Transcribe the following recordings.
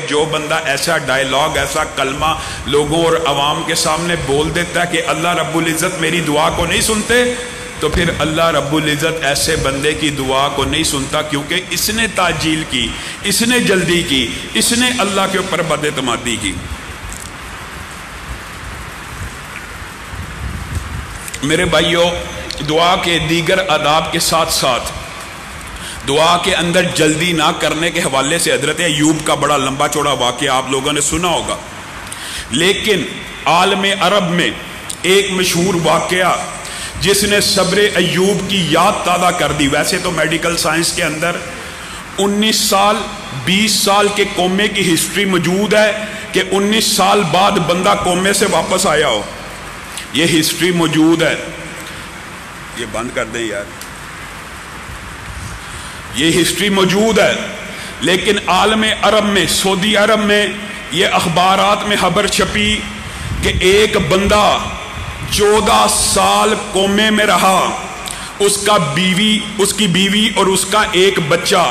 جو بندہ ایسا ڈائیلاگ ایسا کلمہ لوگوں اور عوام کے سامنے بول دیتا ہے کہ اللہ رب العزت میری دعا کو نہیں سنتے، تو پھر اللہ رب العزت ایسے بندے کی دعا کو نہیں سنتا، کیونکہ اس نے تعجیل کی، اس نے جلدی کی، اس نے اللہ کے اوپر بد اعتمادی کی۔ میرے بھائیوں، دعا کے دیگر آداب کے ساتھ ساتھ دعا کے اندر جلدی نہ کرنے کے حوالے سے حضرت ایوب کا بڑا لمبا چوڑا واقعہ آپ لوگوں نے سنا ہوگا، لیکن عالم عرب میں ایک مشہور واقعہ جس نے صبر ایوب کی یاد تازہ کر دی۔ ویسے تو میڈیکل سائنس کے اندر 19 سال 20 سال کے کومے کی ہسٹری موجود ہے کہ 19 سال بعد بندہ کومے سے واپس آیا ہو، یہ ہسٹری موجود ہے۔ یہ بند کر دیں یار، یہ ہسٹری موجود ہے، لیکن عالم عرب میں، سعودی عرب میں یہ اخبارات میں خبر چھپی کہ ایک بندہ 14 سال کومے میں رہا، اس کی بیوی اور اس کا ایک بچہ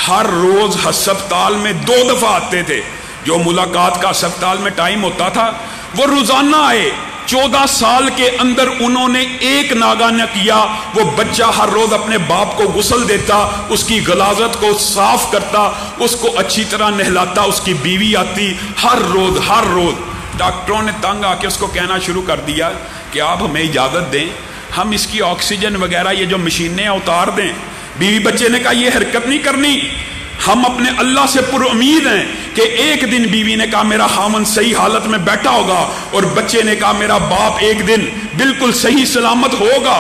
ہر روز ہسپتال میں 2 دفعہ آتے تھے۔ جو ملاقات کا ہسپتال میں ٹائم ہوتا تھا وہ روزانہ آئے۔ 14 سال کے اندر انہوں نے ایک ناگہ نہ کیا، وہ بچہ ہر روز اپنے باپ کو غسل دیتا، اس کی غلاظت کو صاف کرتا، اس کو اچھی طرح نہلاتا، اس کی بیوی آتی ہر روز۔ ڈاکٹروں نے تنگ آ کے اس کو کہنا شروع کر دیا کہ آپ ہمیں اجازت دیں، ہم اس کی آکسیجن وغیرہ یہ جو مشینیں اتار دیں۔ بیوی بچے نے کہا یہ حرکت نہیں کرنی، ہم اپنے اللہ سے پر امید ہیں کہ ایک دن بیوی نے کہا میرا خاوند صحیح حالت میں بیٹھا ہوگا، اور بچے نے کہا میرا باپ ایک دن بالکل صحیح سلامت ہوگا۔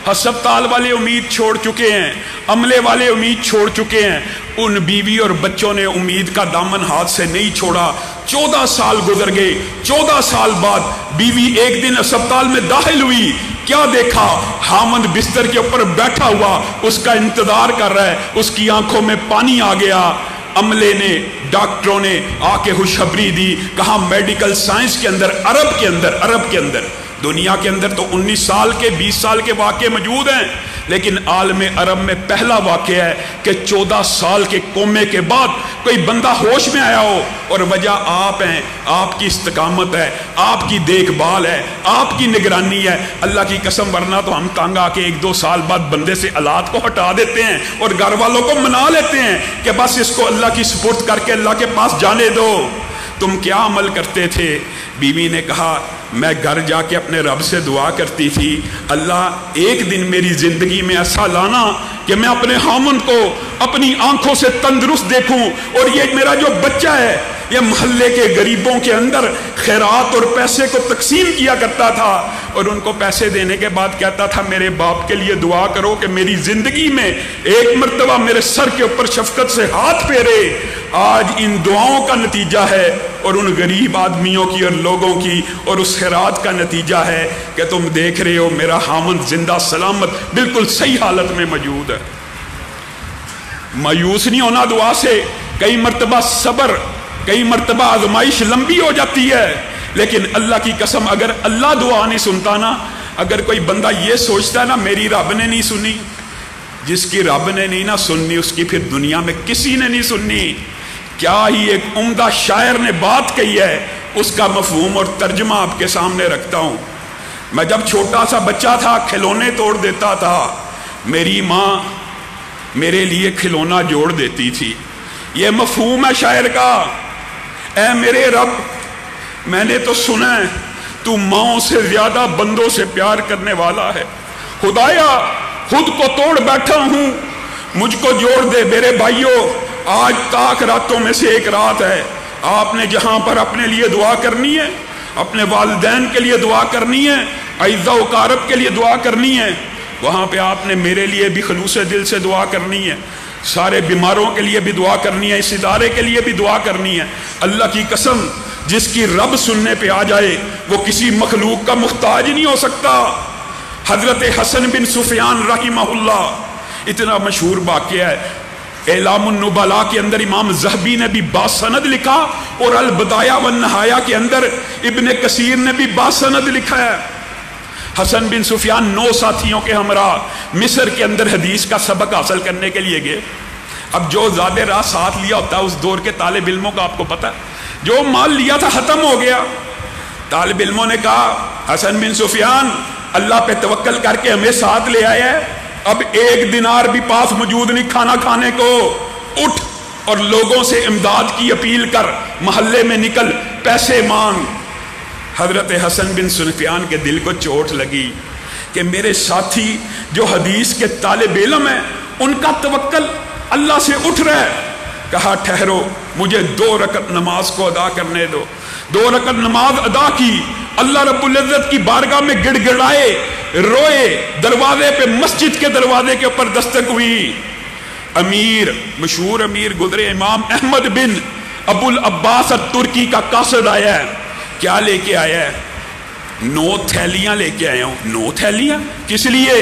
ہسپتال والے امید چھوڑ چکے ہیں، عملے والے امید چھوڑ چکے ہیں، ان بیوی اور بچوں نے امید کا دامن ہاتھ سے نہیں چھوڑا۔ 14 سال گزر گئے۔ 14 سال بعد بیوی ایک دن ہسپتال میں داخل ہوئی، کیا دیکھا؟ خاوند بستر کے اوپر بیٹھا ہوا اس کا انتظار کر رہا ہے، اس کی آنکھوں میں پانی آ گیا۔ عملے نے، ڈاکٹروں نے آ کے خوشخبری دی، کہا میڈیکل سائنس کے اندر، عرب کے اندر دنیا کے اندر تو 19 سال کے 20 سال کے واقعے موجود ہیں، لیکن عالم عرب میں پہلا واقعہ ہے کہ 14 سال کے کومے کے بعد کوئی بندہ ہوش میں آیا ہو، اور وجہ آپ ہیں، آپ کی استقامت ہے، آپ کی دیکھ بھال ہے، آپ کی نگرانی ہے۔ اللہ کی قسم، ورنہ تو ہم تنگ آ کے 1-2 سال بعد بندے سے اولاد کو ہٹا دیتے ہیں اور گھر والوں کو منا لیتے ہیں کہ بس اس کو اللہ کی سپرد کر کے اللہ کے پاس جانے دو۔ تم کیا عمل کرتے تھے؟ بیوی نے کہا میں گھر جا کے اپنے رب سے دعا کرتی تھی، اللہ ایک دن میری زندگی میں ایسا لانا کہ میں اپنے خاوند کو اپنی آنکھوں سے تندرست دیکھوں، اور یہ میرا جو بچہ ہے یہ محلے کے غریبوں کے اندر خیرات اور پیسے کو تقسیم کیا کرتا تھا، اور ان کو پیسے دینے کے بعد کہتا تھا میرے باپ کے لیے دعا کرو کہ میری زندگی میں ایک مرتبہ میرے سر کے اوپر شفقت سے ہاتھ پھیرے۔ آج ان دعاؤں کا نتیجہ ہے، اور ان غریب آدمیوں کی اور لوگوں کی اور اس خیرات کا نتیجہ ہے کہ تم دیکھ رہے ہو میرا خاوند زندہ سلامت بالکل صحیح حالت میں موجود ہے۔ مایوس نہیں ہونا دعا سے۔ کئی مرتبہ صبر، کئی مرتبہ آزمائش لمبی ہو جاتی ہے، لیکن اللہ کی قسم اگر اللہ دعا نہیں سنتا نا، اگر کوئی بندہ یہ سوچتا ہے نا میری رب نے نہیں سنی، جس کی رب نے نہیں نہ سننی اس کی پھر دنیا میں کسی نے نہیں سننی۔ کیا ہی ایک عمدہ شاعر نے بات کہی ہے، اس کا مفہوم اور ترجمہ آپ کے سامنے رکھتا ہوں۔ میں جب چھوٹا سا بچہ تھا کھلونے توڑ دیتا تھا، میری ماں میرے لیے کھلونا جوڑ دیتی تھی۔ یہ مفہوم ہے شاعر کا، اے میرے رب میں نے تو سنا ہے تو ماؤں سے زیادہ بندوں سے پیار کرنے والا ہے، خدایا خود کو توڑ بیٹھا ہوں مجھ کو جوڑ دے۔ میرے بھائیوں، آج تاک راتوں میں سے ایک رات ہے، آپ نے جہاں پر اپنے لیے دعا کرنی ہے، اپنے والدین کے لیے دعا کرنی ہے، اعزاء و اقارب کے لیے دعا کرنی ہے، وہاں پہ آپ نے میرے لیے بھی خلوص دل سے دعا کرنی ہے، سارے بیماروں کے لیے بھی دعا کرنی ہے، اس ادارے کے لیے بھی دعا کرنی ہے۔ اللہ کی قسم جس کی رب سننے پہ آ جائے وہ کسی مخلوق کا محتاج نہیں ہو سکتا۔ حضرت حسن بن سفیان رحمہ اللہ، اتنا مشہور واقعہ ہے، اعلام النبلاء کے اندر امام ذہبی نے بھی باسند لکھا، اور البدایہ والنہایہ کے اندر ابن کثیر نے بھی باسند لکھا ہے۔ حسن بن سفیان 9 ساتھیوں کے ہمراہ مصر کے اندر حدیث کا سبق حاصل کرنے کے لیے گئے۔ اب جو زیادہ راہ ساتھ لیا ہوتا ہے اس دور کے طالب علموں کا آپ کو پتا، جو مال لیا تھا ختم ہو گیا. طالب علموں نے کہا حسن بن سفیان اللہ پہ توکل کر کے ہمیں ساتھ لے آیا ہے، اب 1 دینار بھی پاس موجود نہیں کھانا کھانے کو، اٹھ اور لوگوں سے امداد کی اپیل کر، محلے میں نکل، پیسے مانگ. حضرت حسن بن سفیان کے دل کو چوٹ لگی کہ میرے ساتھی جو حدیث کے طالب علم ہیں ان کا توکل اللہ سے اٹھ رہا ہے. کہا ٹھہرو، مجھے 2 رکعت نماز کو ادا کرنے دو. 2 رکعت نماز ادا کی، اللہ رب العزت کی بارگاہ میں گڑ گڑائے، روئے، دروازے پہ مسجد کے دروازے کے اوپر دستک ہوئی. امیر، مشہور امیر گزرے امام احمد بن ابو العباس الترکی کا قاصد آیا ہے. کیا لے کے آیا ہے؟ 9 تھیلیاں لے کے آیا ہوں. 9 تھیلیاں کس لیے؟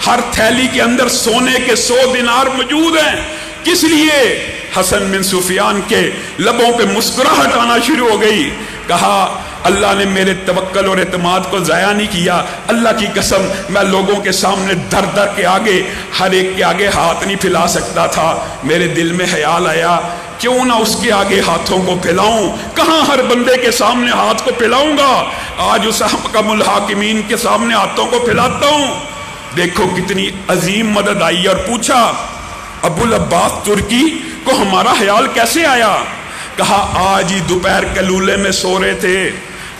ہر تھیلی کے اندر سونے کے 100 دینار موجود ہیں. کس لیے؟ حسن بن سفیان کے لبوں پہ مسکراہٹ آنا شروع ہو گئی. کہا اللہ نے میرے توکل اور اعتماد کو ضائع نہیں کیا. اللہ کی قسم میں لوگوں کے سامنے در در کے آگے ہر ایک کے آگے ہاتھ نہیں پھیلا سکتا تھا. میرے دل میں خیال آیا کیوں نہ اس کے آگے ہاتھوں کو پھیلاؤں. کہاں ہر بندے کے سامنے ہاتھ کو پھیلاؤں گا، آج اس حکم الحاکمین کے سامنے ہاتھوں کو پھیلاتا ہوں. دیکھو کتنی عظیم مدد آئی. اور پوچھا ابو العباس ترکی کو ہمارا خیال کیسے آیا؟ کہا آج ہی دوپہر کلولے میں سو رہے تھے،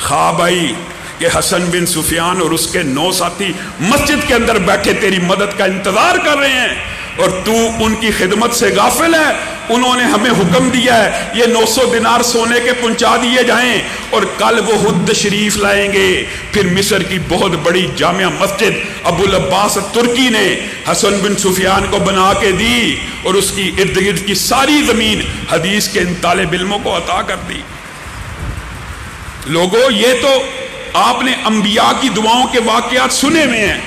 خواب آئی کہ حسن بن سفیان اور اس کے 9 ساتھی مسجد کے اندر بیٹھے تیری مدد کا انتظار کر رہے ہیں اور تو ان کی خدمت سے غافل ہے. انہوں نے ہمیں حکم دیا ہے یہ 900 دینار سونے کے پہنچا دیے جائیں اور کل وہ خود تشریف لائیں گے. پھر مصر کی بہت بڑی جامع مسجد ابو العباس ترکی نے حسن بن سفیان کو بنا کے دی اور اس کی ارد گرد کی ساری زمین حدیث کے ان طالب علموں کو عطا کر دی. لوگوں یہ تو آپ نے انبیاء کی دعاؤں کے واقعات سنے ہوئے ہیں،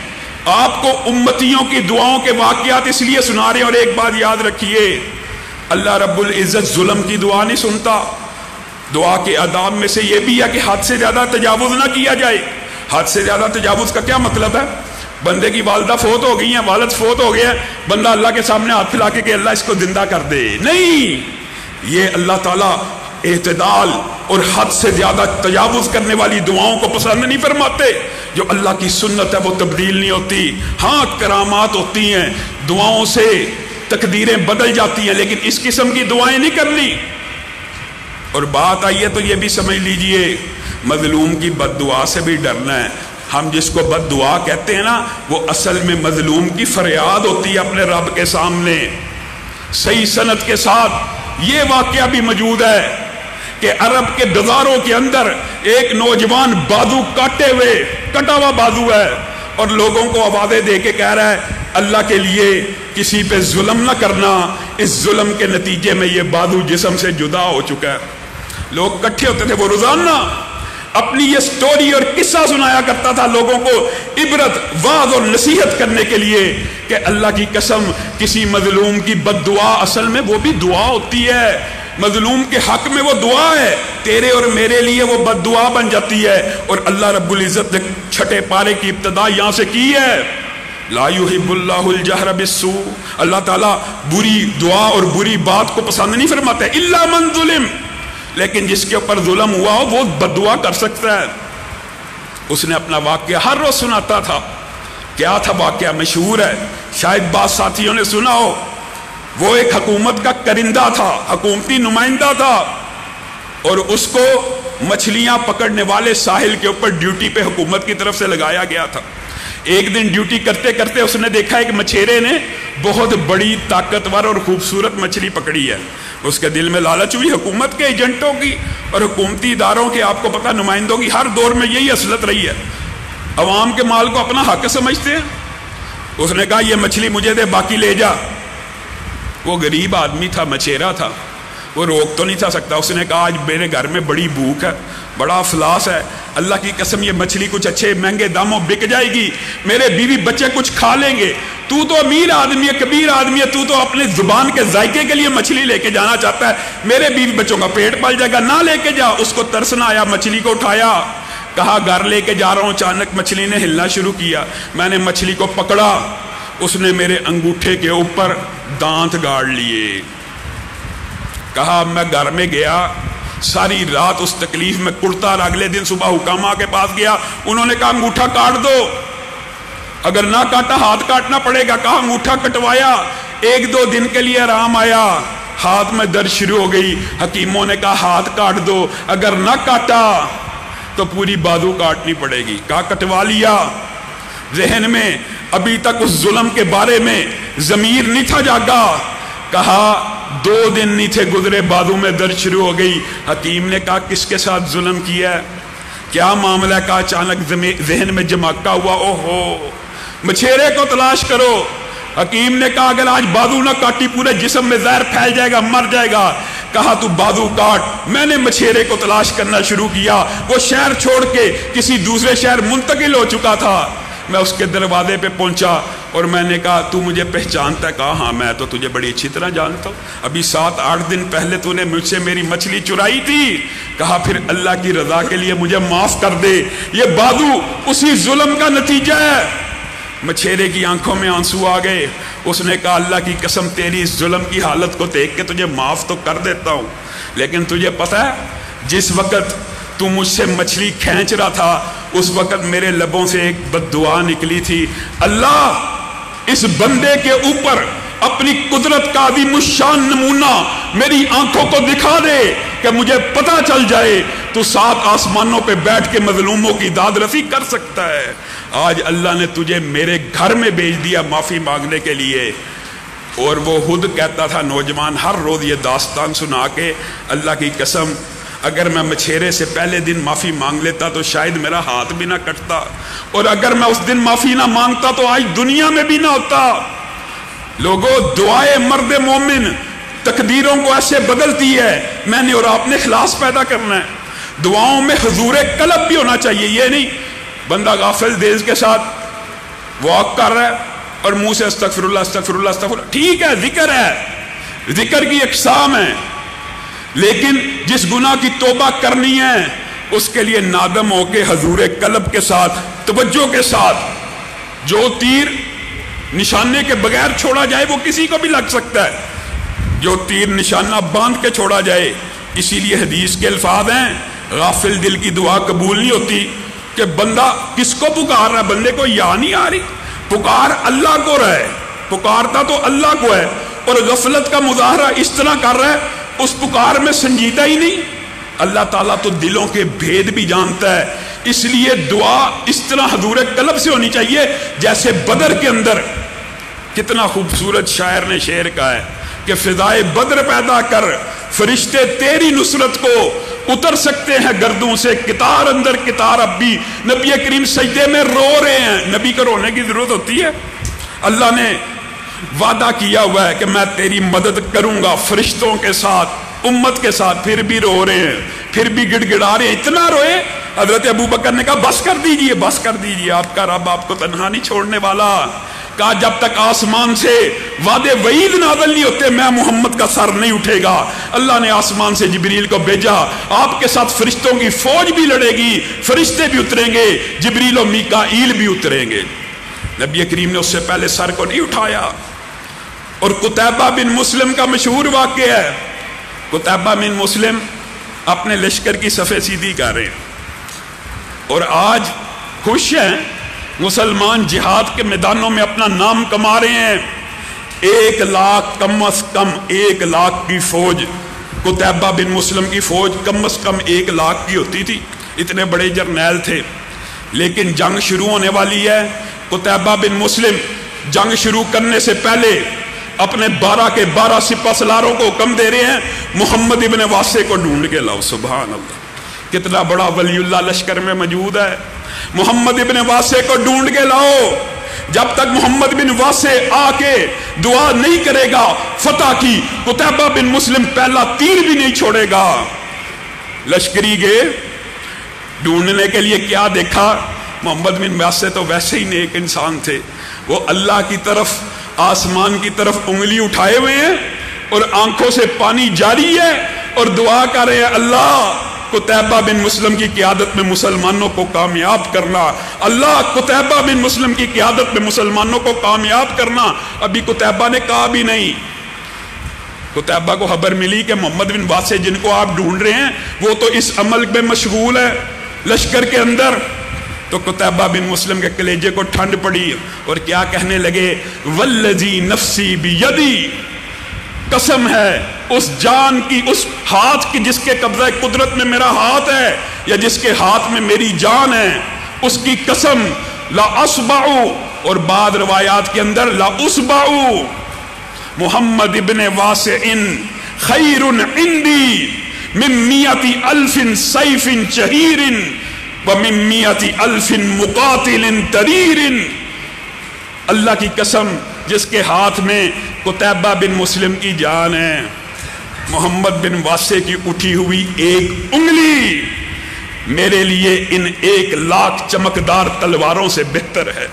آپ کو امتیوں کی دعاؤں کے واقعات اس لیے سنا رہے ہیں. اور ایک بات یاد رکھیے، اللہ رب العزت ظلم کی دعا نہیں سنتا. دعا کے آداب میں سے یہ بھی ہے کہ حد سے زیادہ تجاوز نہ کیا جائے. حد سے زیادہ تجاوز کا کیا مطلب ہے؟ بندے کی والدہ فوت ہو گئی ہیں، والد فوت ہو گیا، بندہ اللہ کے سامنے ہاتھ پھیلا کے کہ اللہ اس کو زندہ کر دے. نہیں، یہ اللہ تعالیٰ اعتدال اور حد سے زیادہ تجاوز کرنے والی دعاؤں کو پسند نہیں فرماتے. جو اللہ کی سنت ہے وہ تبدیل نہیں ہوتی. ہاں کرامات ہوتی ہیں، دعاؤں سے تقدیریں بدل جاتی ہیں، لیکن اس قسم کی دعائیں نہیں کرنی. اور بات آئی ہے تو یہ بھی سمجھ لیجئے مظلوم کی بد دعا سے بھی ڈرنا ہے. ہم جس کو بد دعا کہتے ہیں نا وہ اصل میں مظلوم کی فریاد ہوتی ہے اپنے رب کے سامنے. صحیح سند کے ساتھ یہ واقعہ بھی موجود ہے کہ عرب کے بازاروں کے اندر ایک نوجوان بازو کاٹے ہوئے، کٹا ہوا بازو ہے اور لوگوں کو آوازیں دے کے کہہ رہا ہے اللہ کے لیے کسی پہ ظلم نہ کرنا، اس ظلم کے نتیجے میں یہ بازو جسم سے جدا ہو چکا ہے. لوگ کٹھے ہوتے تھے، وہ روزانہ اپنی یہ سٹوری اور قصہ سنایا کرتا تھا لوگوں کو عبرت، واعظ اور نصیحت کرنے کے لیے کہ اللہ کی قسم کسی مظلوم کی بد دعا اصل میں وہ بھی دعا ہوتی ہے. مظلوم کے حق میں وہ دعا ہے، تیرے اور میرے لیے وہ بد دعا بن جاتی ہے. اور اللہ رب العزت نے 6 پارے کی ابتدا یہاں سے کی ہے، لا یحب اللہ الجہر بالسوء. اللہ تعالیٰ بری دعا اور بری بات کو پسند نہیں فرماتا ہے الا من ظلم، لیکن جس کے اوپر ظلم ہوا ہو وہ بد دعا کر سکتا ہے. اس نے اپنا واقعہ ہر روز سناتا تھا. کیا تھا واقعہ؟ مشہور ہے، شاید بعض ساتھیوں نے سنا ہو. وہ ایک حکومت کا کرندہ تھا، حکومتی نمائندہ تھا، اور اس کو مچھلیاں پکڑنے والے ساحل کے اوپر ڈیوٹی پہ حکومت کی طرف سے لگایا گیا تھا. ایک دن ڈیوٹی کرتے کرتے اس نے دیکھا ایک مچھیرے نے بہت بڑی طاقتور اور خوبصورت مچھلی پکڑی ہے. اس کے دل میں لالچ ہوئی. حکومت کے ایجنٹوں کی اور حکومتی اداروں کے آپ کو پتہ نمائندوں کی ہر دور میں یہی اصلت رہی ہے، عوام کے مال کو اپنا حق سمجھتے ہیں. اس نے کہا یہ مچھلی مجھے دے، باقی لے جا. وہ غریب آدمی تھا، مچھیرا تھا، وہ روک تو نہیں تھا سکتا. اس نے کہا آج میرے گھر میں بڑی بھوک ہے، بڑا افلاس ہے، اللہ کی قسم یہ مچھلی کچھ اچھے مہنگے داموں بک جائے گی، میرے بیوی بچے کچھ کھا لیں گے. تو امیر آدمی ہے، کبیر آدمی ہے، تو اپنے زبان کے ذائقے کے لیے مچھلی لے کے جانا چاہتا ہے، میرے بیوی بچوں کا پیٹ پل جائے گا، نہ لے کے جا. اس کو ترس نہ آیا، مچھلی کو اٹھایا، کہا گھر لے کے جا رہا ہوں. اچانک مچھلی نے ہلنا شروع کیا. میں نے مچھلی کو پکڑا، اس نے میرے انگوٹھے کے اوپر دانت گاڑ لیے. کہا میں گھر میں گیا، ساری رات اس تکلیف میں کڑتا، اور اگلے دن صبح حکامہ کے پاس گیا، انہوں نے کہا انگوٹھا کاٹ دو، اگر نہ کاٹا ہاتھ کاٹنا پڑے گا۔ کہا انگوٹھا کٹوایا، 1-2 دن کے لیے آرام آیا، ہاتھ میں درد شروع ہو گئی، حکیموں نے کہا ہاتھ کاٹ دو، اگر نہ کاٹا تو پوری بازو کاٹنی پڑے گی۔ کہا کٹوا لیا۔ ذہن میں ابھی تک اس ظلم کے بارے میں ضمیر نہیں تھا جاگا۔ کہا 2 دن نہیں تھے گزرے، بازو میں درد شروع ہو گئی۔ حکیم نے کہا کس کے ساتھ ظلم کیا ہے، کیا معاملہ؟ کا اچانک ذہن میں جماکا ہوا، اوہو مچھیرے کو تلاش کرو۔ حکیم نے کہا اگر آج بازو نہ کاٹی پورے جسم میں زہر پھیل جائے گا، مر جائے گا۔ کہا تو بازو کاٹ۔ میں نے مچھیرے کو تلاش کرنا شروع کیا، وہ شہر چھوڑ کے کسی دوسرے شہر منتقل ہو چکا تھا۔ میں اس کے دروازے پہ پہنچا اور میں نے کہا تو مجھے پہچانتا ہے؟ کہا ہاں میں تو تجھے بڑی اچھی طرح جانتا ہوں، ابھی 7-8 دن پہلے تو نے مجھ سے میری مچھلی چرائی تھی۔ کہا پھر اللہ کی رضا کے لیے مجھے معاف کر دے، یہ بازو اسی ظلم کا نتیجہ ہے۔ مچھیرے کی آنکھوں میں آنسو آ گئے۔ اس نے کہا اللہ کی قسم تیری اس ظلم کی حالت کو دیکھ کے تجھے معاف تو کر دیتا ہوں، لیکن تجھے پتہ ہے جس وقت تو مجھ سے مچھلی کھینچ رہا تھا اس وقت میرے لبوں سے ایک بد دعا نکلی تھی، اللہ اس بندے کے اوپر اپنی قدرت کا عظیم الشان نمونہ میری آنکھوں کو دکھا دے کہ مجھے پتہ چل جائے تو 7 آسمانوں پہ بیٹھ کے مظلوموں کی داد رسی کر سکتا ہے۔ آج اللہ نے تجھے میرے گھر میں بھیج دیا معافی مانگنے کے لیے۔ اور وہ خود کہتا تھا نوجوان ہر روز یہ داستان سنا کے، اللہ کی قسم اگر میں مچھیرے سے پہلے دن معافی مانگ لیتا تو شاید میرا ہاتھ بھی نہ کٹتا، اور اگر میں اس دن معافی نہ مانگتا تو آج دنیا میں بھی نہ ہوتا۔ لوگوں دعائے مرد مومن تقدیروں کو ایسے بدلتی ہے، میں نے اور آپ نے اخلاص پیدا کرنا ہے۔ دعاؤں میں حضور قلب بھی ہونا چاہیے، یہ نہیں بندہ غافل دیز کے ساتھ واک کر رہا ہے اور منہ سے استغفر اللہ استغفر اللہ استغفر اللہ، ٹھیک ہے ذکر ہے، ذکر کی اقسام ہے، لیکن جس گناہ کی توبہ کرنی ہے اس کے لیے نادم ہو کے حضور قلب کے ساتھ توجہ کے ساتھ، جو تیر نشانے کے بغیر چھوڑا جائے وہ کسی کو بھی لگ سکتا ہے، جو تیر نشانہ باندھ کے چھوڑا جائے۔ اسی لیے حدیث کے الفاظ ہیں غافل دل کی دعا قبول نہیں ہوتی، کہ بندہ کس کو پکار رہا ہے، بندے کو یا نہیں آ رہی، پکار اللہ کو رہا ہے، پکارتا تو اللہ کو ہے، اور غفلت کا مظاہرہ اس طرح کر رہا ہے اس پکار میں سنجیدہ ہی نہیں۔ اللہ تعالیٰ تو دلوں کے بھید بھی جانتا ہے، اس لیے دعا اس طرح حضور قلب سے ہونی چاہیے جیسے بدر کے اندر کتنا خوبصورت شاعر نے شعر کہا ہے کہ فضائے بدر پیدا کر فرشتے تیری نصرت کو اتر سکتے ہیں گردوں سے کتار اندر کتار۔ اب بھی نبی کریم سجدے میں رو رہے ہیں، نبی کو رونے کی ضرورت ہوتی ہے؟ اللہ نے وعدہ کیا ہوا ہے کہ میں تیری مدد کروں گا فرشتوں کے ساتھ امت کے ساتھ، پھر بھی رو رہے ہیں، پھر بھی گڑ گڑا رہے ہیں، اتنا روئے حضرت ابو بکر نے کہا بس کر دیجئے بس کر دیجئے، آپ کا رب آپ کو تنہا نہیں چھوڑنے والا۔ کہا جب تک آسمان سے وعدے وعید نازل نہیں ہوتے میں محمد کا سر نہیں اٹھے گا۔ اللہ نے آسمان سے جبریل کو بھیجا، آپ کے ساتھ فرشتوں کی فوج بھی لڑے گی، فرشتے بھی اتریں گے، جبریل و میکائیل بھی اتریں گے۔ نبی کریم نے اس سے پہلے سر کو نہیں اٹھایا۔ اور قتیبہ بن مسلم کا مشہور واقعہ ہے، قتیبہ بن مسلم اپنے لشکر کی صفیں سیدھی کر رہے ہیں اور آج خوش ہیں، مسلمان جہاد کے میدانوں میں اپنا نام کما رہے ہیں۔ 1 لاکھ کم از کم 1 لاکھ کی فوج، قتیبہ بن مسلم کی فوج کم از کم 1 لاکھ کی ہوتی تھی، اتنے بڑے جرنیل تھے۔ لیکن جنگ شروع ہونے والی ہے، قتیبہ بن مسلم جنگ شروع کرنے سے پہلے اپنے 12 کے 12 سپہ سالاروں کو حکم دے رہے ہیں محمد ابن واسع کو ڈھونڈ کے لاؤ۔ سبحان اللہ، کتنا بڑا ولی اللہ لشکر میں موجود ہے۔ محمد ابن واسع کو ڈھونڈ کے لاؤ، جب تک محمد بن واسع آ کے دعا نہیں کرے گا فتح کی، قتیبہ بن مسلم پہلا تیر بھی نہیں چھوڑے گا۔ لشکری گئے ڈھونڈنے کے لیے، کیا دیکھا؟ محمد بن واسع تو ویسے ہی نیک انسان تھے، وہ اللہ کی طرف آسمان کی طرف انگلی اٹھائے ہوئے ہیں اور آنکھوں سے پانی جاری ہے اور دعا کر رہے ہیں اللہ قتیبہ بن مسلم کی قیادت میں مسلمانوں کو کامیاب کرنا، اللہ قتیبہ بن مسلم کی قیادت میں مسلمانوں کو کامیاب کرنا۔ ابھی قتیبہ نے کہا بھی نہیں، قتیبہ کو خبر ملی کہ محمد بن واسع جن کو آپ ڈھونڈ رہے ہیں وہ تو اس عمل میں مشغول ہے لشکر کے اندر. تو قتیبہ بن مسلم کے کلیجے کو ٹھنڈ پڑی اور کیا کہنے لگے, والذی نفسی بیدی, قسم ہے اس جان کی, اس ہاتھ کی جس کے قبضہ قدرت میں میرا ہاتھ ہے یا جس کے ہاتھ میں میری جان ہے, اس کی قسم, لا اسبعو, اور بعد روایات کے اندر لا اسبعو محمد ابن واسع خیر عندی من 100,000 سیف شہیر ومن 100,000 مقاتل تریر. اللہ کی قسم جس کے ہاتھ میں قتیبہ بن مسلم کی جان ہے, محمد بن واسع کی اٹھی ہوئی ایک انگلی میرے لیے ان 1,00,000 چمکدار تلواروں سے بہتر ہے,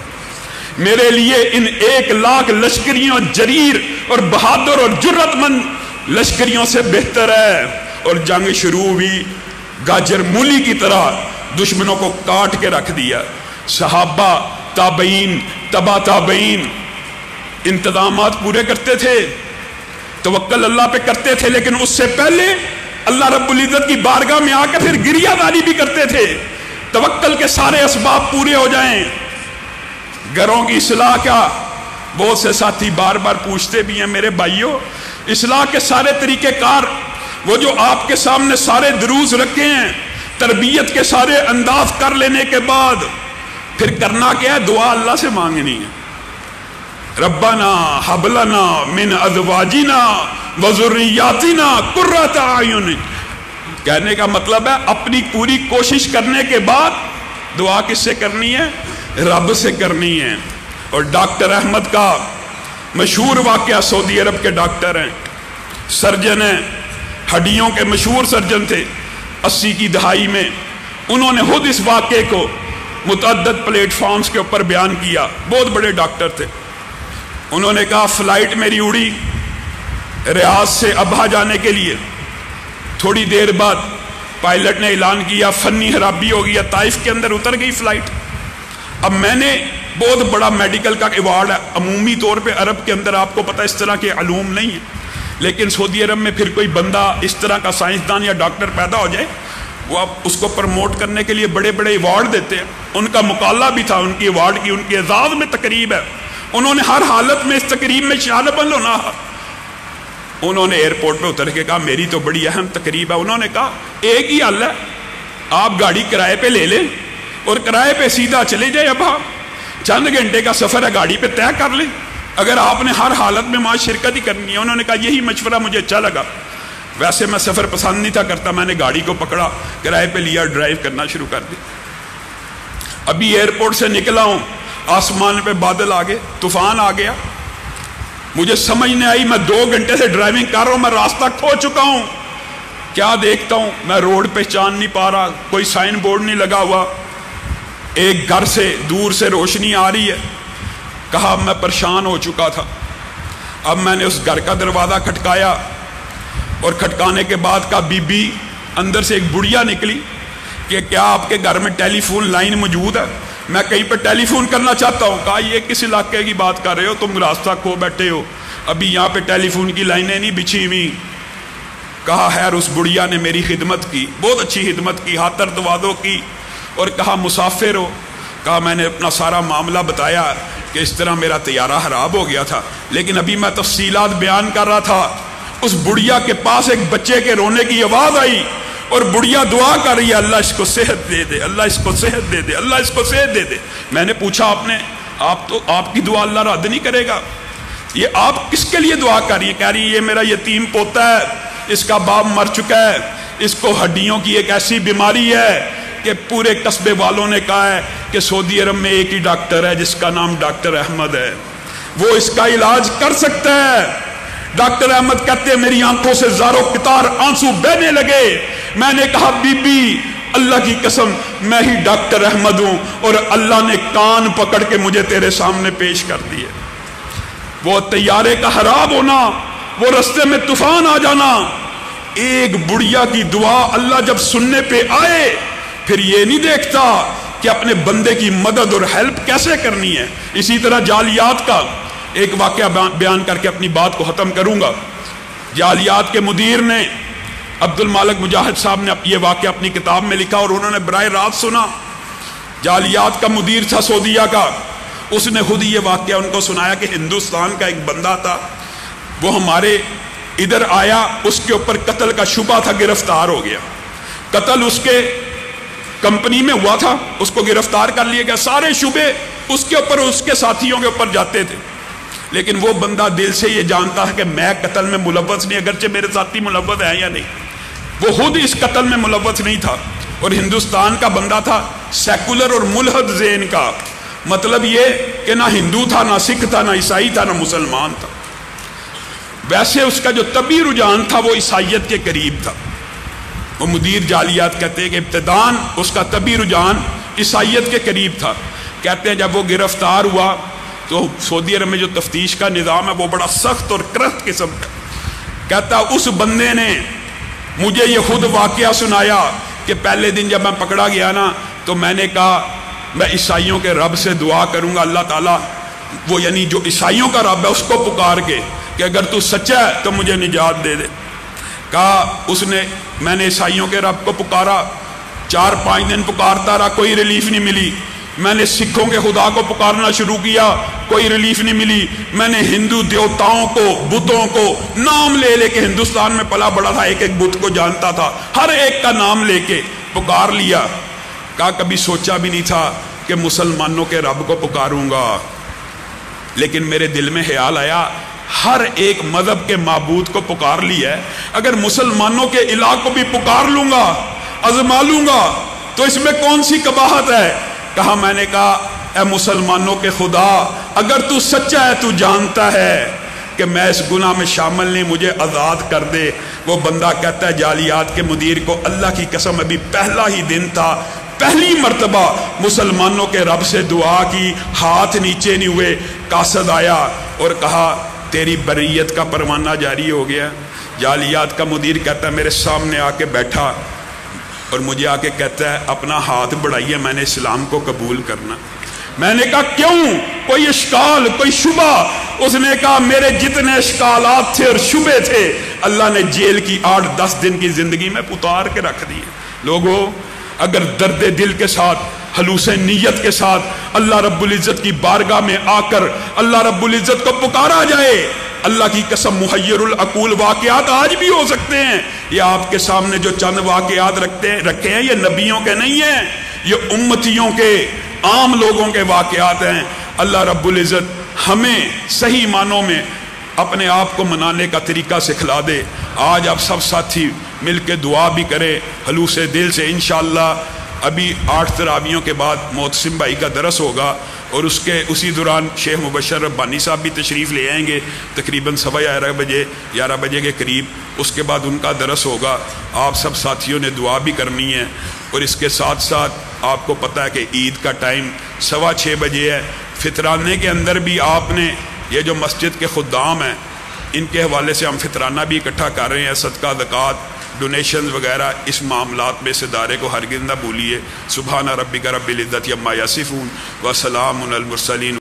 میرے لیے ان 1,00,000 لشکریوں جریر اور بہادر اور جرت مند لشکریوں سے بہتر ہے. اور جنگ شروع ہوئی, گاجر مولی کی طرح دشمنوں کو کاٹ کے رکھ دیا. صحابہ, تابعین, تبا تابعین انتظامات پورے کرتے تھے, توکل اللہ پہ کرتے تھے, لیکن اس سے پہلے اللہ رب العزت کی بارگاہ میں آ کے پھر گریہ داری بھی کرتے تھے, توکل کے سارے اسباب پورے ہو جائیں. گھروں کی اصلاح کا بہت سے ساتھی بار بار پوچھتے بھی ہیں, میرے بھائیوں اصلاح کے سارے طریقہ کار, وہ جو آپ کے سامنے سارے دروس رکھے ہیں, تربیت کے سارے انداز کر لینے کے بعد پھر کرنا کیا ہے؟ دعا اللہ سے مانگنی ہے. ربنا ہب لنا من ازواجنا وذریاتنا قرۃ اعین. کہنے کا مطلب ہے اپنی پوری کوشش کرنے کے بعد دعا کس سے کرنی ہے؟ رب سے کرنی ہے. اور ڈاکٹر احمد کا مشہور واقعہ, سعودی عرب کے ڈاکٹر ہیں, سرجن ہیں, ہڈیوں کے مشہور سرجن تھے 80 کی دہائی میں. انہوں نے خود اس واقعے کو متعدد پلیٹ فارمز کے اوپر بیان کیا. بہت بڑے ڈاکٹر تھے. انہوں نے کہا فلائٹ میری اڑی ریاض سے ابہا جانے کے لیے, تھوڑی دیر بعد پائلٹ نے اعلان کیا فنی خرابی ہو گیا, طائف کے اندر اتر گئی فلائٹ. اب میں نے بہت بڑا میڈیکل کا ایوارڈ ہے, عمومی طور پہ عرب کے اندر آپ کو پتہ اس طرح کے علوم نہیں ہیں, لیکن سعودی عرب میں پھر کوئی بندہ اس طرح کا سائنسدان یا ڈاکٹر پیدا ہو جائے, وہ آپ اس کو پروموٹ کرنے کے لیے بڑے بڑے ایوارڈ دیتے ہیں. ان کا مقابلہ بھی تھا, ان کی ایوارڈ کی, ان کے اعزاز میں تقریب ہے. انہوں نے ہر حالت میں اس تقریب میں شامل ہونا. انہوں نے ایئرپورٹ پہ اتر کے کہا میری تو بڑی اہم تقریب ہے. انہوں نے کہا ایک ہی حل ہے, آپ گاڑی کرائے پہ لے لیں اور کرائے پہ سیدھا چلے جائیں. اب چند گھنٹے کا سفر ہے, گاڑی پہ طے کر لیں, اگر آپ نے ہر حالت میں وہاں شرکت ہی کرنی ہے. انہوں نے کہا یہی مشورہ مجھے اچھا لگا. ویسے میں سفر پسند نہیں تھا کرتا, میں نے گاڑی کو پکڑا, کرائے پہ لیا, ڈرائیو کرنا شروع کر دی. ابھی ایئرپورٹ سے نکلا ہوں, آسمان پہ بادل آ گئے, طوفان آ گیا. مجھے سمجھ نہیں آئی, میں 2 گھنٹے سے ڈرائیونگ کر رہا ہوں, میں راستہ کھو چکا ہوں. کیا دیکھتا ہوں میں روڈ پہچان نہیں پا رہا, کوئی سائن بورڈ نہیں لگا ہوا. ایک گھر سے دور سے روشنی آ رہی ہے. کہا میں پریشان ہو چکا تھا. اب میں نے اس گھر کا دروازہ کھٹکایا اور کھٹکانے کے بعد کہا بی بی, اندر سے ایک بڑھیا نکلی کہ کیا آپ کے گھر میں ٹیلی فون لائن موجود ہے؟ میں کہیں پہ ٹیلی فون کرنا چاہتا ہوں. کہا یہ کس علاقے کی بات کر رہے ہو, تم راستہ کھو بیٹھے ہو, ابھی یہاں پہ ٹیلی فون کی لائنیں نہیں بچھی ہوئی. کہا خیر اس بڑھیا نے میری خدمت کی, بہت اچھی خدمت کی, خاطر دوادو کی, اور کہا مسافر ہو؟ کہا میں نے اپنا سارا معاملہ بتایا کہ اس طرح میرا طیارہ خراب ہو گیا تھا, لیکن ابھی میں تفصیلات بیان کر رہا تھا. اس بڑھیا کے پاس ایک بچے کے رونے کی آواز آئی اور بڑھیا دعا کر رہی ہے اللہ اس کو صحت دے دے, اللہ اس کو صحت دے دے, اللہ اس کو صحت دے دے. میں نے پوچھا آپ کی دعا اللہ رد نہیں کرے گا؟ یہ آپ کس کے لیے دعا کر رہی ہے؟ کہہ رہی ہے یہ میرا یتیم پوتا ہے, اس کا باپ مر چکا ہے, اس کو ہڈیوں کی ایک ایسی بیماری ہے کہ پورے قصبے والوں نے کہا ہے کہ سعودی عرب میں ایک ہی ڈاکٹر ہے جس کا نام ڈاکٹر احمد ہے, وہ اس کا علاج کر سکتا ہے. ڈاکٹر احمد کہتے ہیں میری آنکھوں سے زاروں قطار آنسو بہنے لگے. میں نے کہا بی بی اللہ کی قسم میں ہی ڈاکٹر احمد ہوں, اور اللہ نے کان پکڑ کے مجھے تیرے سامنے پیش کر دیے. وہ طیارے کا خراب ہونا, وہ رستے میں طوفان آ جانا, ایک بڑھیا کی دعا اللہ جب سننے پہ آئے پھر یہ نہیں دیکھتا کہ اپنے بندے کی مدد اور ہیلپ کیسے کرنی ہے. اسی طرح جعلیات کا ایک واقعہ بیان کر کے اپنی بات کو ختم کروں گا. جعلیات کے مدیر نے عبد المالک مجاہد صاحب نے یہ واقعہ اپنی کتاب میں لکھا اور انہوں نے براہ راست سنا. جعلیات کا مدیر تھا سعودیہ کا, اس نے خود یہ واقعہ ان کو سنایا کہ ہندوستان کا ایک بندہ تھا, وہ ہمارے ادھر آیا, اس کے اوپر قتل کا شبہ تھا, گرفتار ہو گیا. قتل اس کے کمپنی میں ہوا تھا, اس کو گرفتار کر لیا گیا. سارے شبے اس کے اوپر اس کے ساتھیوں کے اوپر جاتے تھے, لیکن وہ بندہ دل سے یہ جانتا ہے کہ میں قتل میں ملوث نہیں, اگرچہ میرے ساتھی ملوث ہیں یا نہیں. وہ خود اس قتل میں ملوث نہیں تھا, اور ہندوستان کا بندہ تھا, سیکولر اور ملحد ذہن کا. مطلب یہ کہ نہ ہندو تھا, نہ سکھ تھا, نہ عیسائی تھا, نہ مسلمان تھا. ویسے اس کا جو طبعی رجحان تھا وہ عیسائیت کے قریب تھا. وہ مدیر جعلیات کہتے ہیں کہ ابتداً اس کا طبعی رجحان عیسائیت کے قریب تھا. کہتے ہیں جب وہ گرفتار ہوا تو سعودی عرب میں جو تفتیش کا نظام ہے وہ بڑا سخت اور کرخت قسم کا. کہتا اس بندے نے مجھے یہ خود واقعہ سنایا کہ پہلے دن جب میں پکڑا گیا نا تو میں نے کہا میں عیسائیوں کے رب سے دعا کروں گا, اللہ تعالیٰ وہ یعنی جو عیسائیوں کا رب ہے اس کو پکار کے کہ اگر تو سچا ہے تو مجھے نجات دے دے. کہا میں نے عیسائیوں کے رب کو پکارا, 4-5 دن پکارتا رہا, کوئی ریلیف نہیں ملی. میں نے سکھوں کے خدا کو پکارنا شروع کیا, کوئی ریلیف نہیں ملی. میں نے ہندو دیوتاؤں کو, بتوں کو نام لے لے کے, ہندوستان میں پلا بڑا تھا, ایک ایک بت کو جانتا تھا, ہر ایک کا نام لے کے پکار لیا. کہا کبھی سوچا بھی نہیں تھا کہ مسلمانوں کے رب کو پکاروں گا, لیکن میرے دل میں خیال آیا ہر ایک مذہب کے معبود کو پکار لیا ہے, اگر مسلمانوں کے الہ کو بھی پکار لوں گا, ازما لوں گا, تو اس میں کون سی قباحت ہے. کہا میں نے کہا اے مسلمانوں کے خدا, اگر تو سچا ہے, تو جانتا ہے کہ میں اس گناہ میں شامل نہیں, مجھے آزاد کر دے. وہ بندہ کہتا ہے جعلیات کے مدیر کو, اللہ کی قسم ابھی پہلا ہی دن تھا, پہلی مرتبہ مسلمانوں کے رب سے دعا کی, ہاتھ نیچے نہیں ہوئے. قاصد آیا اور کہا تیری بریت کا پروانہ جاری ہو گیا. جعلیات کا مدیر کہتا ہے میرے سامنے آ کے بیٹھا اور مجھے آ کے کہتا ہے اپنا ہاتھ بڑھائیے, میں نے اسلام کو قبول کرنا. میں نے کہا کیوں, کوئی اشکال, کوئی شبہ؟ اس نے کہا میرے جتنے اشکالات تھے اور شبے تھے اللہ نے جیل کی 8-10 دن کی زندگی میں اتار کے رکھ دیے. لوگوں اگر درد دل کے ساتھ, خلوص نیت کے ساتھ اللہ رب العزت کی بارگاہ میں آ کر اللہ رب العزت کو پکارا جائے, اللہ کی قسم محیر العقول واقعات آج بھی ہو سکتے ہیں. یہ آپ کے سامنے جو چند واقعات رکھے ہیں یہ نبیوں کے نہیں ہیں, یہ امتیوں کے, عام لوگوں کے واقعات ہیں. اللہ رب العزت ہمیں صحیح معنوں میں اپنے آپ کو منانے کا طریقہ سکھلا دے. آج آپ سب ساتھی مل کے دعا بھی کریں خلوص دل سے. انشاءاللہ ابھی 8 تراویحوں کے بعد محتسم بھائی کا درس ہوگا, اور اسی دوران شیخ مبشر ربانی صاحب بھی تشریف لے آئیں گے تقریباً 11:15 بجے کے قریب. اس کے بعد ان کا درس ہوگا. آپ سب ساتھیوں نے دعا بھی کرنی ہے, اور اس کے ساتھ ساتھ آپ کو پتہ ہے کہ عید کا ٹائم 6:15 بجے ہے. فطرانے کے اندر بھی آپ نے یہ جو مسجد کے خدام ہیں ان کے حوالے سے ہم فطرانہ بھی اکٹھا کر رہے ہیں, صدقہ زکوٰۃ ڈونیشنز وغیرہ, اس معاملات میں اس ادارے کو ہرگز نہ بھولیے. سبحان ربک رب العزت عما یصفون وسلام علی المرسلین.